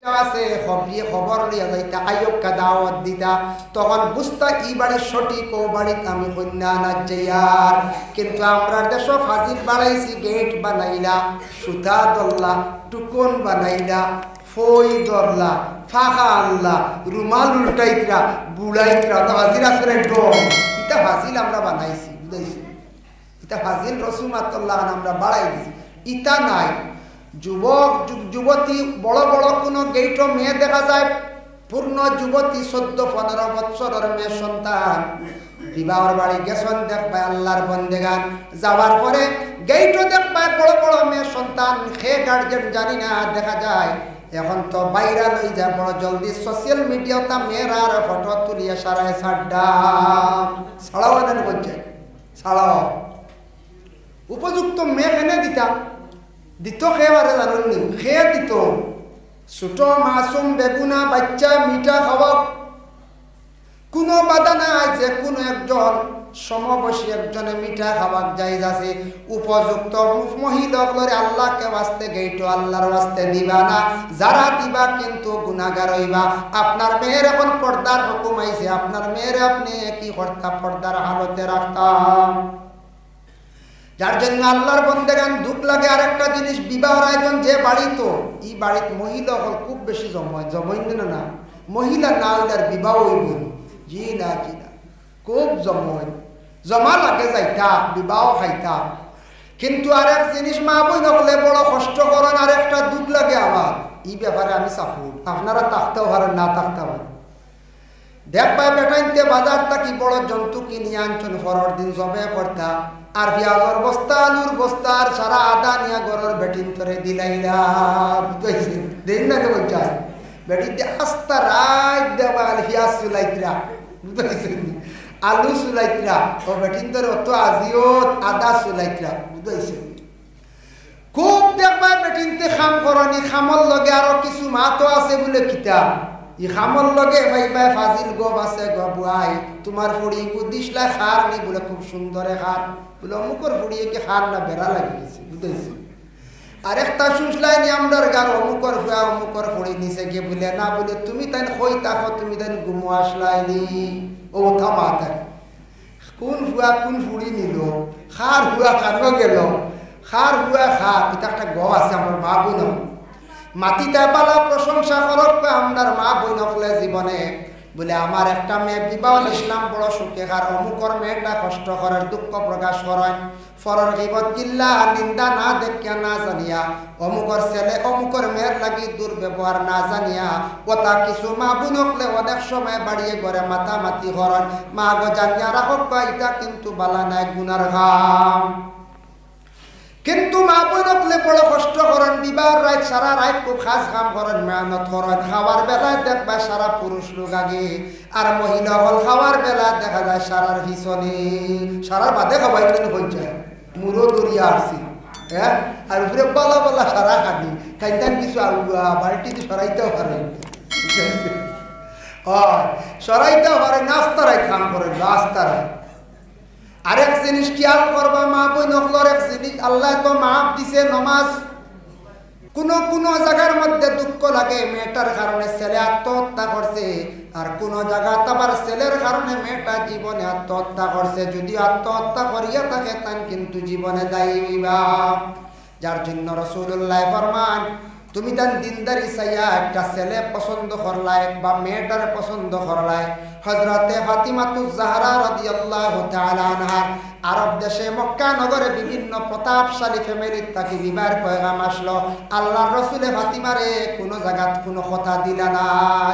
আছে খবর লিয়া যাইতা আইয়ক্কা দাওয়াত দিতা তখন বুঝতা ই বাড়ির সঠিক ও বাড়িতে আমি কন্যা না যাইয়ার কিন্তু আমরা দেশ ফাজিল বাড়াইছি গেট বানাইলা সুতা দল্লা টুকন বানাইলা ফই দরলা ফাঁকা আনলা রুমাল উল্টাইতরা বুড়াইতরা হাজির আসলে ডম ইটা ফাজিল আমরা বানাইছি বুঝাইছি ইটা ফাজিল রসুমাতুল্লাহ আমরা বাড়াই দিছি ইটা নাই যুবক যুবতী বড় বড় কোনো গেইট মেয়ে দেখা যায় পূর্ণ যুবতী 14-15 বছরের মেয়ে সন্তান বিবাহর বাড়ি গেছেন দেখবা আল্লাহর বন্দেগান যাওয়ার পরে গেইটও দেখবা বড় বড় মেয়ে সন্তান খে গার্জেন জানি না দেখা যায় এখন তো ভাইরাল হয়ে যায় বড় জলদি সোশ্যাল মিডিয়াতে মেয়েরার ফটো তুলিয়ে সারায় ছাড়াও এনে বলছে ছাড়াও উপযুক্ত মেয়ে এনে দিতা দিত খেয়ে জানুননি খেয়ে দিত ছোট মাসুম বেগুনা বাচ্চা মিঠা খাওয়া কোনো বাধা নাই যে কোনো একজন সমবয়সী একজনে মিঠা খাবার যাইজ আছে উপযুক্ত মহিলাগুলোরে আল্লাহকে ওয়াস্তে গেইটো আল্লাহর ওয়াস্তে দিবা না যারা দিবা কিন্তু গুনাহগার হইবা আপনার মেয়ের এখন পর্দার হুকুম আইছে আপনার মেয়ের আপনি কি করতা পর্দার হালতে রাখতাম যার জন্য আল্লাহর বন্দেগান দুঃখ লাগে আরেকটা জিনিস বিবাহের আয়োজন যে বাড়ি তো এই বাড়িতে মহিলা হল খুব বেশি জমাইন না মহিলা না হইলে বিবাহ হইব জি না খুব জমা লাগে যাইতা বিবাহ খাইতা কিন্তু আরেক জিনিস মা বই নকলে বড় কষ্ট করেন আরেকটা দুঃখ লাগে আমার এই ব্যাপারে আমি সাপোর্ট আপনারা থাকতেও পারেন না থাকতে পারেন দেখবা বেটাইতে বাজার থাকি বড় জন্তু কিনিয়ে আনছেন পরের দিন জবে করতা আর পেঁয়াজের বস্তা আলুর বস্তা আর সারা আদা নিয়ে গরুর বেটিন করে দিলাইলা বুঝতেছি দেন না কে বলছে বেটিতে আস্তা রাত দেওয়াল পেঁয়াজ চুলাইতরা বুঝতেছি আলু চুলাইতরা ও বেটিন তোর অত আজিয়ত আদা চুলাইতরা বুঝতেছি খুব দেখবা বেটিনতে খাম করনি খামর লগে আরো কিছু মাতো আছে বলে কিতা ই খামর লগে ভাই ভাই ফাজিল গব আছে গবাই তোমার ফুড়ি দিসলা খার নি বলে খুব সুন্দরে খার বলে অমুকর ফুড়িয়ে কি খার না বেড়া লাগিয়েছে বুঝতেছি আরেকটা শুনলাই নি আমরার গার অমুকর ফুয়া অমুকর ফুড়ি নিচে গিয়ে বলে না বলে তুমি তাই কই তাকো তুমি তাই গুমো আসলাইনি ও থামা তাই কোন ফুয়া কোন ফুড়ি নিল খার ফুয়া কানো গেল খার ফুয়া খার এটা একটা গ আছে আমার মা বোন মাটিতে পালা প্রশংসা করক আমার মা বোন হলে জীবনে বলে আমার একটা মেয়ে বিবাহ ইসলাম বড় সুখে আর অমুকর মেয়েটা কষ্ট করার দুঃখ প্রকাশ করেন ফরর গিবত গিল্লা নিন্দা না দেখিয়া না জানিয়া অমুকর ছেলে অমুকর মেয়ের লাগি দুর্ব্যবহার না জানিয়া কথা কিছু মা বোন হলে অনেক সময় বাড়িয়ে ঘরে মাতামাতি করেন মা গো জানিয়া রাখক এটা কিন্তু বালা নাই গুনার ঘাম কিন্তু মা বোনকলে বড় কষ্ট করেন বিবাহ রাত সারা রাত খুব খাস কাম করেন মেহনত করেন খাওয়ার বেলায় দেখবা সারা পুরুষ লোক আগে আর মহিলা হল খাওয়ার বেলা দেখা যায় সারার পিছনে সারার বাদে খাবাই কিন্তু হয়ে মুরো দরিয়া আসছি হ্যাঁ আর উপরে বলা বলা সারা খাবি খাইতেন কিছু বাড়িটি সরাইতেও পারে সরাইতেও পারে নাস্তারাই কাম করেন রাস্তারাই আরেক জিনিস খেয়াল করবা মা বই নকলর এক জিনিস আল্লাহ তো মাফ দিছে নমাজ কোন জায়গার মধ্যে দুঃখ লাগে মেয়েটার কারণে ছেলে আত্মহত্যা করছে আর কোন জায়গা আবার ছেলের কারণে মেয়েটা জীবনে আত্মহত্যা করছে যদি আত্মহত্যা করিয়া থাকে তান কিন্তু জীবনে দায়ী হইবা যার জন্য রাসূলুল্লাহ ফরমান তুমি তান দিনদারি চাইয়া একটা ছেলে পছন্দ করলাই বা মেয়েটার পছন্দ করলাই হযরতে ফাতিমাতুজ জাহরা রাদিয়াল্লাহু তাআলা আনহা আরব দেশে মক্কা নগরে বিভিন্ন প্রতাপশালী ফ্যামিলির তাকে বিবাহের পয়গাম আসলো আল্লাহর রাসূলে ফাতিমারে কোন জায়গাত কোন কথা দিলা না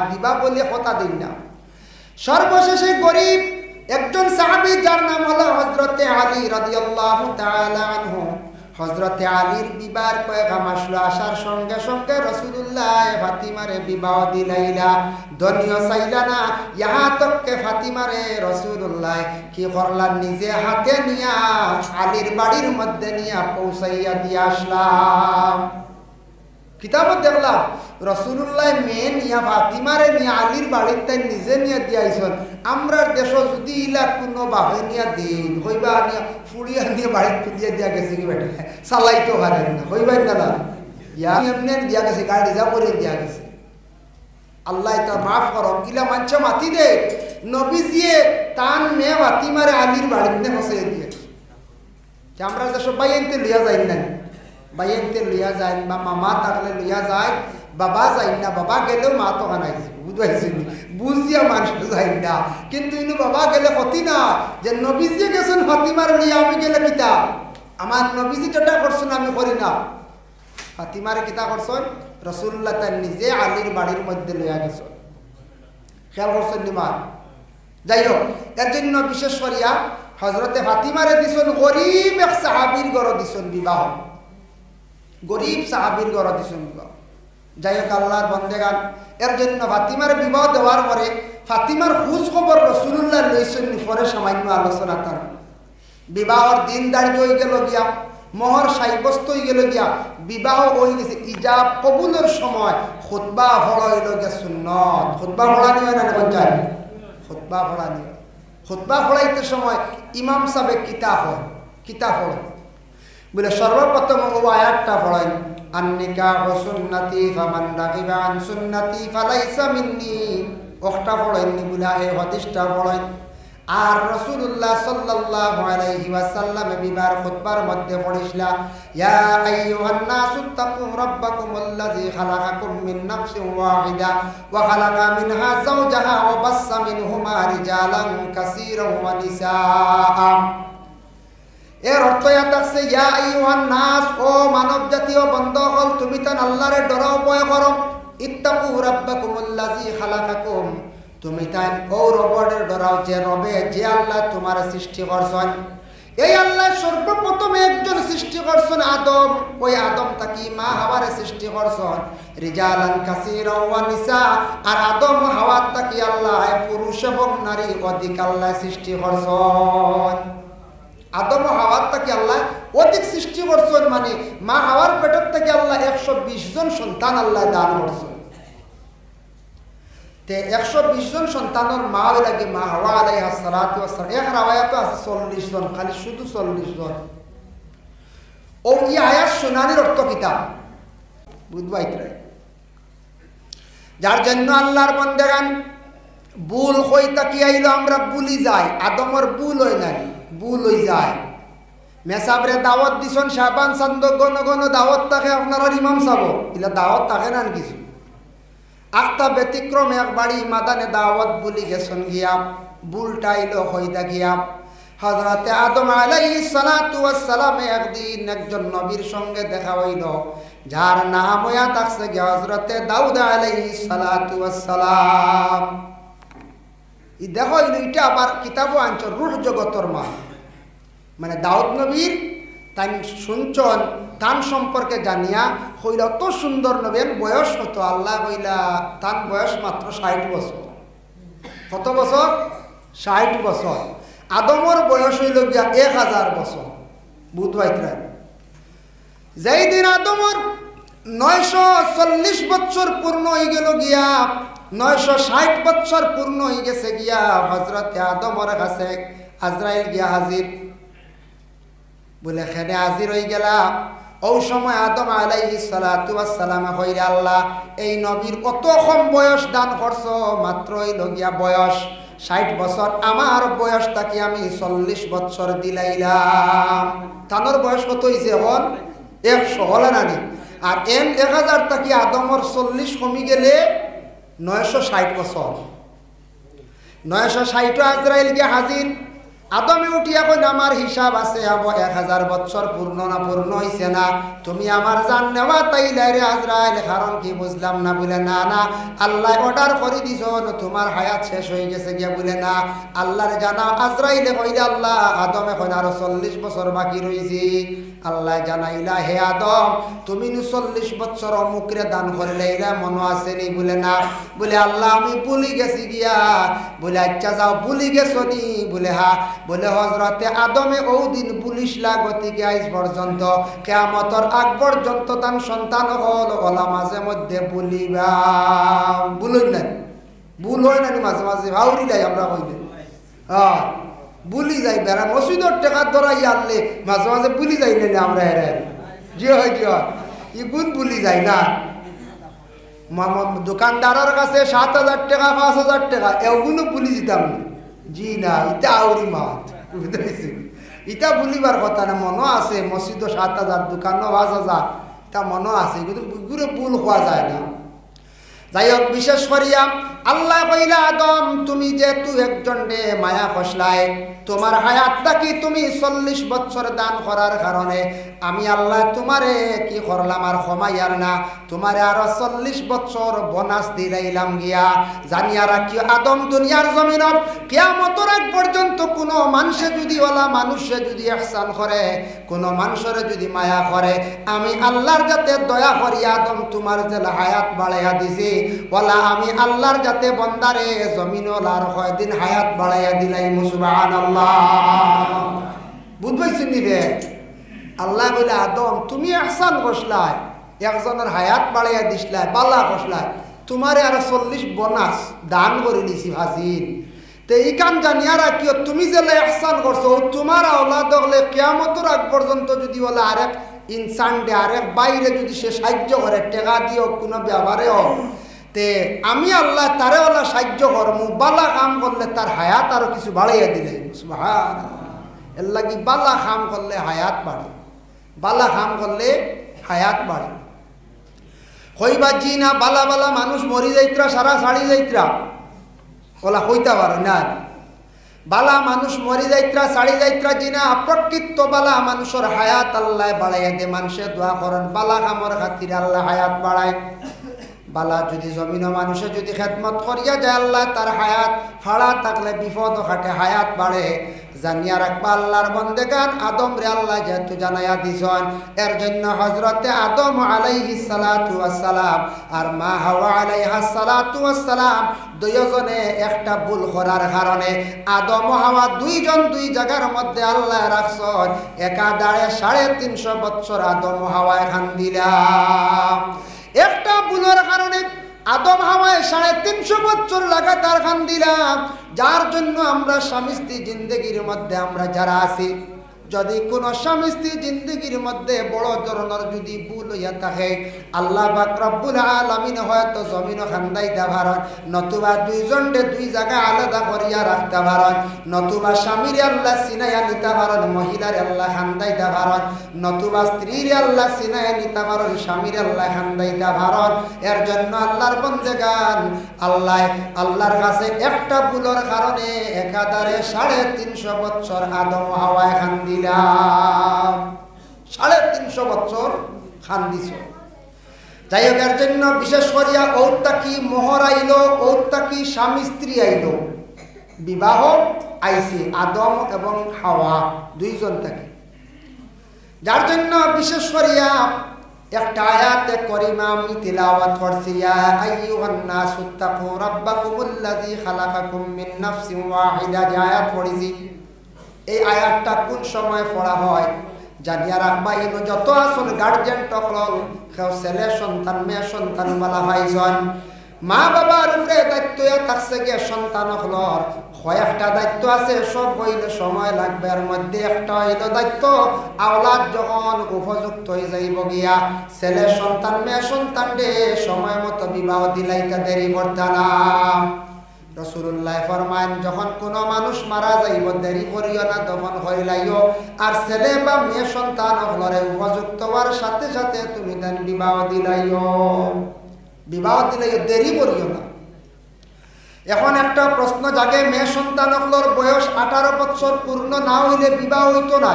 দিবা বলে কথা দিন না সর্বশেষে গরিব একজন সাহাবী যার নাম হলো হযরতে আলী রাদিয়াল্লাহু তাআলা আনহু হযরতে আলীর বিবাহের পয়গাম আসলো আসার সঙ্গে সঙ্গে রাসূলুল্লাহ ফাতিমারে বিবাহ দিলাইলা দুনিয়া চাইলা না ইহা তককে ফাতিমারে রাসূলুল্লাহ কি করলেন নিজে হাতে নিয়া আলীর বাড়ির মধ্যে নিয়া পৌঁছাইয়া দিয়ে আসলাম কিতাবত দেখলাম রাসূলুল্লাহ মেয়ে নিয়া ফাতিমারে নিয়া আলীর বাড়িতে নিজে নিয়ে দিয়াইছেন আমরার দেশ যদি ইলা কোনো বাহে নিয়া দিন হইবা নিয়া ফুড়িয়া নিয়ে বাড়িতে তুলিয়া দিয়া গেছে কি বেটা চালাইতে পারেন না হইবাই না ইয়া এমনি দিয়া গেছে গাড়ি যা করে দিয়া গেছে আল্লাহ তা মাফ করো ইলা মানছে মাতি দে নবীজিয়ে তান মেয়ে ফাতিমারে আলীর বাড়িতে বসে দিয়ে আমরা যে সব বাইনতে লিয়া যাই না বাইনতে লিয়া যায় বা মামা থাকলে লিয়া যায় বাবা যাই না বাবা গেলেও মা তো আনাইছে বুঝাইছি বুঝিয়া মানুষ যাই না কিন্তু ইনু বাবা গেলে ক্ষতি না যে নবীজি গেছেন ফাতিমার লিয়া আমি গেলে কিতা আমার নবীজি যেটা করছেন আমি করি না ফাতিমার কিতা করছেন রাসূলুল্লাহ তার নিজে আলীর বাড়ির মধ্যে লইয়া গেছেন খেয়াল করছেন নিমান যাই হোক এর জন্য বিশেষ করিয়া হজরতে ফাতিমারে দিছেন গরিব এক সাহাবীর ঘর দিছেন বিবাহ গরিব সাহাবীর ঘর দিছেন বিবাহ যাই হোক আল্লাহর বন্দেগান এর জন্য ফাতিমার বিবাহ দেওয়ার পরে ফাতিমার খোঁজ খবর রাসূলুল্লাহ লইছেন পরে সামান্য আলোচনা তার বিবাহর দিন দাঁড়িয়ে হয়ে গেল গিয়া মোহর সাব্যস্ত হয়ে গেল গিয়া বিবাহ হয়ে গেছে ইজাব কবুলের সময় খুতবা পড়া হইল গিয়া সুন্নত খুতবা পড়ানি হয় না কোন যায় খুতবা পড়ানি হয় খুতবা পড়াইতে সময় ইমাম সাহেব কিতাব পড়ে বলে সর্বপ্রথম ও আয়াতটা পড়াই আন্নিকাহু সুন্নতি ফামান রাগিবা আন সুন্নতি ফালাইসা মিন্নি ওটা পড়াইনি বলে এই হাদিসটা পড়াই আর রাসূলুল্লাহ সাল্লাল্লাহু আলাইহি ওয়াসাল্লাম বিবার খুতবার মধ্যে পড়িসলা ইয়া আইয়ুহান নাসু তাকু রাব্বাকুমুল্লাযী খালাকাকুম মিন নাফসিন ওয়াহিদা ওয়া খালাকা মিনহা যাওজাহা ওয়া বাসসা মিনহুমা রিজালান কাসীরান ওয়া নিসাআ এর অর্থ আছে ইয়া আইয়ুহান নাস ও মানব জাতীয় বন্ধুগণ তুমি তো আল্লাহরে ডরাও ভয় করো ইত্তাকু রাব্বাকুমুল্লাযী খালাকাকুম তুমি তাই ও রবের ডরাও যে রবে যে আল্লাহ তোমার সৃষ্টি করছেন এই আল্লাহ সর্বপ্রথম একজন সৃষ্টি করছেন আদম ওই আদম তাকি মা হাওয়ারে সৃষ্টি করছেন রিজালান কাসীরা ওয়া নিসা আর আদম হাওয়া তাকি আল্লাহ পুরুষ এবং নারী অধিক আল্লাহ সৃষ্টি করছেন আদম হাওয়া তাকি আল্লাহ অধিক সৃষ্টি করছেন মানে মা হাওয়ার পেটের থেকে আল্লাহ 120 জন সন্তান আল্লাহ দান করছেন তে 120 জন সন্তানের মা লাগে মা হাওয়া আলাইহিস সালাতু ওয়াস সালাম এক রাওয়ায়াতে আছে 40 জন খালি শুধু 40 জন ও এই আয়াত শুনানির অর্থ কিতা বুঝবাইতরা যার জন্য আল্লাহর বান্দাগান ভুল হইতা কি আইলো আমরা ভুলি যাই আদমের ভুল হই নাই ভুল হই যায় মেসাবরে দাওয়াত দিছন শাবান চান্দ গণ গণ দাওয়াত থাকে আপনারা ইমাম সাহেব ইলা দাওয়াত থাকে না কিছু আক্তা ব্যতিক্রম এক বাড়ি মাদানে দাওয়াত বলি গেছেন গিয়া বুলটাইল হইদা গিয়া হযরতে আদম আলাইহিস সালাতু ওয়াস সালাম একদিন একজন নবীর সঙ্গে দেখা হইল যার নাম হইয়া থাকছে গিয়া হযরতে দাউদ আলাইহিস সালাতু ওয়াস সালাম ই দেখো এটা আবার কিতাবও আনছ রূহ জগতর মা মানে দাউদ নবীর তাই শুনছন তান সম্পর্কে জানিয়া হইল অত সুন্দর নবীর বয়স কত আল্লাহ হইলা তান বয়স মাত্র 60 বছর কত বছর 60 বছর আদমর বয়স হইল গিয়া 1000 বছর বুধবাইত্রা যেই দিন আদমর 940 বছর পূর্ণ হয়ে গেল গিয়া 960 বছর পূর্ণ হয়ে গেছে গিয়া হযরতে আদমর কাছে আজরাইল গিয়া হাজির বলে খেনে হাজির হয়ে গেলা ও সময় আদম আলাইহিস সালাতু ওয়াস সালাম কইরা আল্লাহ এই নবীর কত কম বয়স দান করছো মাত্র হইল গিয়া বয়স 60 বছর আমার বয়সটা কি আমি 40 বছর দিলাইলাম তানোর বয়স কত হইছে এখন 100 হলা নানি আর 1000 টাকি আদমর 40 কমি গেলে 960 বছর 960 আজরাইল গিয়া হাজির আদমে উঠিয়া কই আমার হিসাব আছে আবো 1000 বছর পূর্ণ না পূর্ণ হইছে না তুমি আমার জান নেওয়া তাইলে রে আজরাইল কারণ কি বুঝলাম না বলে না না আল্লাহ অর্ডার করে দিছো তোমার হায়াত শেষ হয়ে গেছে গিয়া বলে না আল্লাহর জানা আজরাইলে কইলা আল্লাহ আদম এখন আরো 40 বছর বাকি রইছে আল্লাহ জানাইলা হে আদম তুমি 40 বছর অমুকরে দান করলে এরা মনে আছে নি বলে না বলে আল্লাহ আমি ভুলি গেছি গিয়া বলে আচ্ছা যাও ভুলি গেছো নি বলে হ্যাঁ বলে হযরতে আদমে ও দিন পুলিশ লাগতিকে আজ পর্যন্ত কিয়ামতের আগ পর্যন্ত তার সন্তান হল ওলা মাঝে মধ্যে বলিবা ভুলই না ভুল হয় না মাঝে মাঝে ভাউরি যাই আমরা কইলে হ্যাঁ বুলি যাই বেড়া মসজিদের টাকা ধরাই আনলে মাঝে মাঝে বুলি যাই না আমরা হেরে যে হয় যে হয় ইগুন বুলি যাই না দোকানদারের কাছে 7,000 টাকা 5,000 টাকা এগুলো ভুলি দিতাম জি না এটা আউরি মাত এটা ভুলিবার কথা না মনও আছে মসজিদও 7,000 দোকানও 5,000 তা মনও আছে কিন্তু ঘুরে ভুল হওয়া যায় না যাই হোক বিশেষ করিয়া আল্লাহ কইলা আদম তুমি যেহেতু একজন রে মায়া ফসলায় তোমার হায়াতটা কি তুমি 40 বছর দান করার কারণে আমি আল্লাহ তোমারে কি করলাম আর ক্ষমাইয়ার না তোমারে আরো 40 বছর বোনাস দিলাইলাম গিয়া জানিয়া রাখিও আদম দুনিয়ার জমিনত কিয়ামতের আগ পর্যন্ত কোনো মানুষে যদি মানুষে যদি ইহসান করে কোনো মানুষের যদি মায়া করে আমি আল্লাহর যাতে দয়া করি আদম তোমার যে হায়াত বাড়াইয়া দিছি ওলা আমি আল্লাহর যাতে বন্দারে জমিনল আর কয়দিন হায়াত বাড়াইয়া দিলাই সুবহানাল্লাহ বুঝবাইছেন নি রে আল্লাহ বলে আদম তুমি ইহসান করছলাই একজনের হায়াত বাড়াইয়া দিছলাই বালা করছলাই তোমারে আর 40 বোনাস দান করে দিছি হাসিন তে এই কাম জানিয়া রাখিও তুমি যে ইহসান করছো তোমার আওলাদ হলে কিয়ামতের আগ পর্যন্ত যদি বলে আরেক ইনসান দে আরেক বাইরে যদি সে সাহায্য করে টাকা দিও কোনো ব্যবহারে হোক তে আমি আল্লাহ তারে ওলা সাহায্য করমু বালা কাম করলে তার হায়াত আরো কিছু বাড়াইয়া দিলে সুবহানাল্লাহ এর লাগি বালা কাম করলে হায়াত বাড়ে বালা কাম করলে হায়াত বাড়ে হইবা জি না বালা বালা মানুষ মরি যাইত্রা সারা ছাড়ি যাইত্রা ওলা হইতা পারো না বালা মানুষ মরি যাইত্রা ছাড়ি যাইত্রা জি না প্রকৃত বালা মানুষের হায়াত আল্লাহ বাড়াইয়া দে মানুষে দোয়া করেন বালা কামর খাতিরে আল্লাহ হায়াত বাড়ায় বালা যদি জমিন মানুষে যদি খেদমত করিয়া যায় আল্লাহ তার হায়াত ফাড়া থাকলে বিপদ ঘাটে হায়াত বাড়ে জানিয়া রাখবা আল্লাহর বন্দেগান আদম রে আল্লাহ যেহেতু জানাইয়া দিছেন এর জন্য হযরতে আদম আলাইহিস সালাতু ওয়াস সালাম আর মা হাওয়া আলাইহাস সালাতু ওয়াস সালাম দুইজনে একটা ভুল করার কারণে আদম ও হাওয়া দুইজন দুই জায়গার মধ্যে আল্লাহ রাখছেন একা দাঁড়ে 350 বছর আদম ও হাওয়া খান দিলাম একটা ভুলের কারণে আদম হাওয়ায় 350 বছর লাগাতার খান দিলাম যার জন্য আমরা স্বামী স্ত্রী জিন্দগির মধ্যে আমরা যারা আছি যদি কোনো স্বামী স্ত্রী জিন্দগির মধ্যে বড় ধরনের যদি ভুল হইয়া থাকে আল্লাহ পাক রব্বুল আলামিন হয়তো জমিন খান্দাইতে পারেন নতুবা দুইজনকে দুই জায়গা আলাদা করিয়া রাখতে পারেন নতুবা স্বামীর আল্লাহ চিনাইয়া নিতে পারেন মহিলার আল্লাহ খান্দাইতে পারেন নতুবা স্ত্রীর আল্লাহ চিনাইয়া নিতে পারেন স্বামীর আল্লাহ খান্দাইতে পারেন এর জন্য আল্লাহর বন্দেগান আল্লাহর কাছে একটা ভুলের কারণে একাধারে 350 বছর আদম হাওয়ায় খান দিলাম 350 বছর খান দিছ যাই হোক এর জন্য বিশেষ করিয়া ঔত্তা কি মোহর আইলো ঔত্তা কি স্বামী স্ত্রী আইলো বিবাহ আইছে আদম এবং হাওয়া দুইজন থেকে যার জন্য বিশেষ করিয়া একটা আয়াতে করিমা আমি তিলাওয়াত করছি ইয়া আইয়ুহান নাসু তাকু রাব্বাকুমুল্লাযী খালাকাকুম মিন নাফসিন ওয়াহিদা যে আয়াত পড়েছি এই আয়াতটা কোন সময় পড়া হয় জানিয়া রাখবা ইনো যত আসল গার্জিয়ান টকল কেউ ছেলে সন্তান মেয়ে সন্তান বালা ভাইজন মা বাবার উপরে দায়িত্ব থাকছে গিয়ে সন্তান হলর কয়েকটা দায়িত্ব আছে সব হইলে সময় লাগবে এর মধ্যে একটা হইল দায়িত্ব আওলাদ যখন উপযুক্ত হয়ে যাইব গিয়া ছেলে সন্তান মেয়ে সন্তান রে সময় মতো বিবাহ দিলাইতে দেরি করতে না রাসূলুল্লাহ ফরমান যখন কোনো মানুষ মারা যাইব দেরি করিও না দফন করিলাইও আর ছেলে বা মেয়ে সন্তান হলরে উপযুক্ত হওয়ার সাথে সাথে তুমি দেন বিবাহ দিলাইও দেরি করিও না এখন একটা প্রশ্ন জাগে মেয়ে সন্তান হলর বয়স 18 বছর পূর্ণ না হইলে বিবাহ হইতো না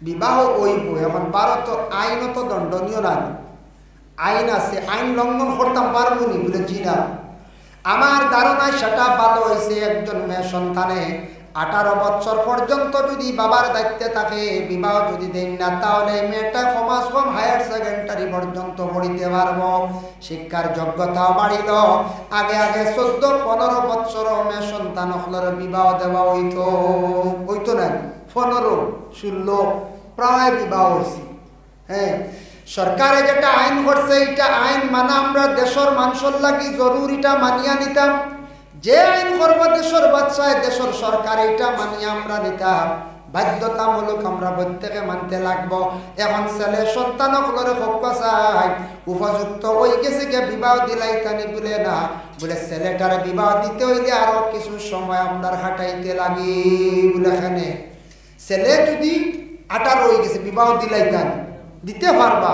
বিবাহ হইব এখন ভারত আইনত দণ্ডনীয় না আইন আছে আইন লঙ্ঘন করতাম পারবো নি বলে জি না আমার ধারণায় সেটা ভালো হয়েছে একজন মেয়ে সন্তানে 18 বছর পর্যন্ত যদি বাবার দায়িত্বে থাকে বিবাহ যদি দেন না তাহলে মেয়েটা সমাজ কম হায়ার সেকেন্ডারি পর্যন্ত পড়িতে পারবো শিক্ষার যোগ্যতাও বাড়িল আগে 14-15 বছর মেয়ে সন্তান হলের বিবাহ দেওয়া হইতো না 15-16 প্রায় বিবাহ হয়েছে হ্যাঁ সরকারে যেটা আইন করছে এটা আইন মানা আমরা দেশের মানুষের লাগি জরুরিটা মানিয়া নিতাম যে আইন করবো দেশের বাচ্চায় দেশের সরকার এটা মানিয়া আমরা নিতাম বাধ্যতামূলক আমরা প্রত্যেকে মানতে লাগবো। এখন ছেলে সন্তানগুলোর হক চাই উপযুক্ত ওই গেছে কে বিবাহ দিলাই তানি বলে না, বলে ছেলেটার বিবাহ দিতে হইলে আরো কিছু সময় আমরা হাঁটাইতে লাগি। বলে এখানে ছেলে যদি 18 হয়ে গেছে বিবাহ দিলাই তান দিতে পারবা,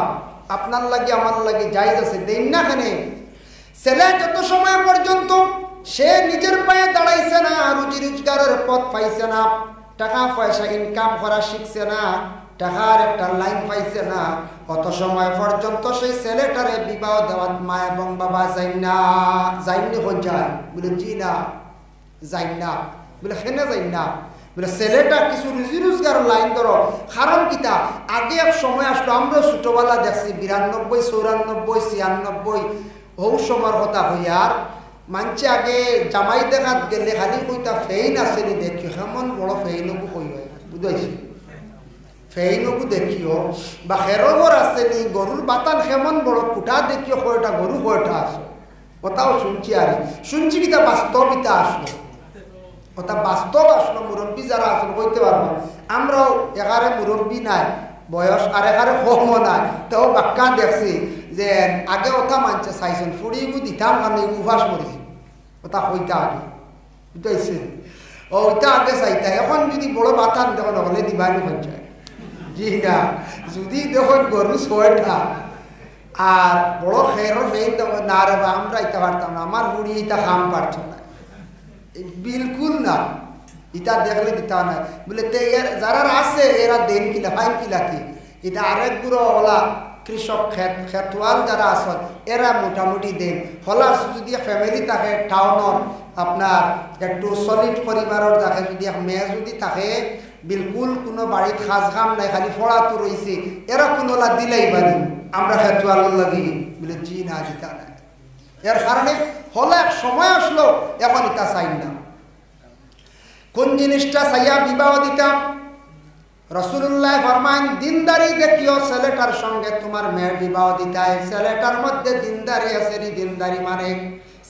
আপনার লাগে আমার লাগে জায়েজ আছে, দেন না। এখানে ছেলে যত সময় পর্যন্ত সে নিজের পায়ে দাঁড়াইছে না, রুজি রোজগারের পথ পাইছে না, টাকা পয়সা ইনকাম করা শিখছে না, টাকার একটা লাইন পাইছে না, অত সময় পর্যন্ত সেই ছেলেটারে বিবাহ দেওয়ার মা এবং বাবা যাই না। যাইনি কোন যায়? বলে জি না, যাই না। বলে ফেনে যাই না। বলে ছেলেটা কিছু রুজি রোজগার লাইন ধরো। কারণ কিতা আগে এক সময় আসলো, আমরা ছোটবেলা দেখছি 92, 94, 96 হৌ সময়ের কথা হইয়ার মানছে আগে জামাই দেখাত গেলে খালি কইতা ফেইন আসেনি দেখিও, কেমন বড় ফেইনকু কই হয় বুঝাইছি, ফেইনকু দেখিও বা খেরবর আসেনি, গরুর বাতান কেমন বড় কুটা দেখিও, কয়টা গরু কয়টা আসো, কথাও শুনছি। আর শুনছি কিতা বাস্তবিতা আসলো, কথা বাস্তব আসলো। মুরব্বী যারা আসলো কইতে পারবো, আমরাও এগারে মুরব্বী নাই বয়স আর এগারে কমও নাই, তাও বাক্কা দেখছি যে আগে ওটা মানছে চাইছেন ফুড়িগু দিতাম মানে উভাস মরেছি, ওটা হইতা আগে বুঝাইছে, ও ওইটা আগে চাইতা। এখন যদি বড় বাতান দেখুন হলে দিবানি পঞ্চায়েত জি না, যদি দেখুন গরু 6টা আর বড় খের ফেই দেবো না রে বা আমরা ইটা পারতাম না, আমার বুড়ি ইটা খাম পারছ না, বিলকুল না, ইটা দেখলে দিতা না। বলে যারা আছে এরা দেন কিলা ফাইন কিলা কি, এটা আরেক গুলো ওলা কৃষক খেতওয়াল যারা আসন এরা মোটামুটি দেন। হলার যদি ফ্যামিলি থাকে টাউনের আপনার একটু সলিড পরিবারের থাকে, যদি মেয়ে যদি থাকে বিলকুল কোনো বাড়ির খাস খাম নাই, খালি ফড়াতো রয়েছে, এরা কোনোলা দিলেই পারি আমরা খেতওয়াল লাগি। বলে জি না, দিতা না। এর কারণে হলে এক সময় আসলো, এখন এটা চাই না। কোন জিনিসটা চাইয়া বিবাহ দিতাম? রাসূলুল্লাহ ফরমান দিনদারি দেখিও ছেলেটার সঙ্গে তোমার মেয়ের বিবাহ দিতায়। ছেলেটার মধ্যে দিনদারি আছে নি, দিনদারি মানে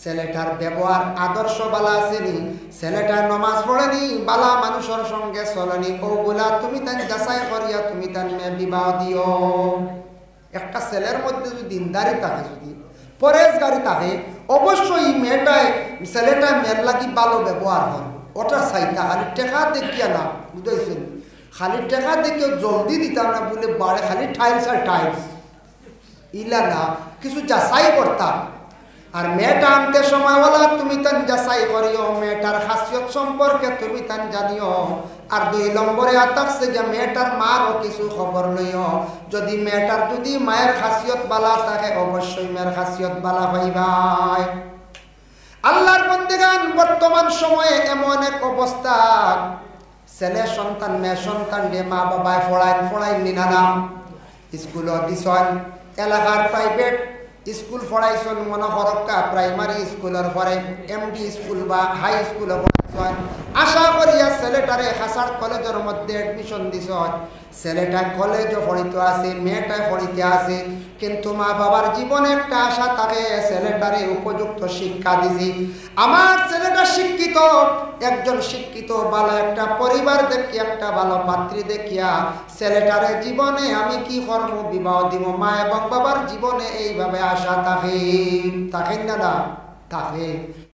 ছেলেটার ব্যবহার আদর্শ বালা আসেনি, ছেলেটার নমাজ পড়েনি, বালা মানুষের সঙ্গে চলেনি, ওগুলা তুমি তাই যাচাই করিয়া তুমি তার মেয়ে বিবাহ দিও। একটা ছেলের মধ্যে যদি দিনদারি থাকে, যদি পরেশগারি থাকে, অবশ্যই মেয়েটায় ছেলেটা মেয়ের লাগি ভালো ব্যবহার হয়, ওটা চাইতা। খালি টেকা দেখিয়া না, বুঝাইছেন, খালি টেকা দেখিও জলদি দিতাম না, বলে বাড়ে খালি টাইলস আর টাইলস ইলা না, কিছু যাচাই করতাম। আর মেয়েটা আনতে সময় বলা তুমি তান যাচাই করিও, মেয়েটার খাসিয়ত সম্পর্কে তুমি তান জানিও। আর 2 নম্বরে আতাকছে যে মেয়েটার মারও কিছু খবর লইও, যদি মেয়েটার যদি মায়ের খাসিয়ত বালা থাকে অবশ্যই মেয়ের খাসিয়ত বালা পাইবাই। আল্লাহর বন্দেগান বর্তমান সময়ে এমন এক অবস্থা, ছেলে সন্তান মেয়ে সন্তান রে মা বাবায় ফড়াই নিনা নাম স্কুলত দিছন, এলাকার প্রাইভেট স্কুল পড়াইছন, মনে হরক্কা প্রাইমারি স্কুলের পরে এমডি স্কুল বা হাই স্কুলে পড়াইছন। আশা করিয়া ছেলেটারে হাসার কলেজের মধ্যে এডমিশন দিছ, ছেলেটা কলেজও পড়িতে আছে, মেয়েটা পড়িতে আছে, কিন্তু মা বাবার জীবনে একটা আশা থাকে ছেলেটারে উপযুক্ত শিক্ষা দিছি, আমার ছেলেটা শিক্ষিত, একজন শিক্ষিত ভালো একটা পরিবার দেখিয়া একটা ভালো পাত্রী দেখিয়া ছেলেটারে জীবনে আমি কি কর্ম বিবাহ দিব। মা এবং বাবার জীবনে এইভাবে আশা থাকে, থাকেন না থাকে।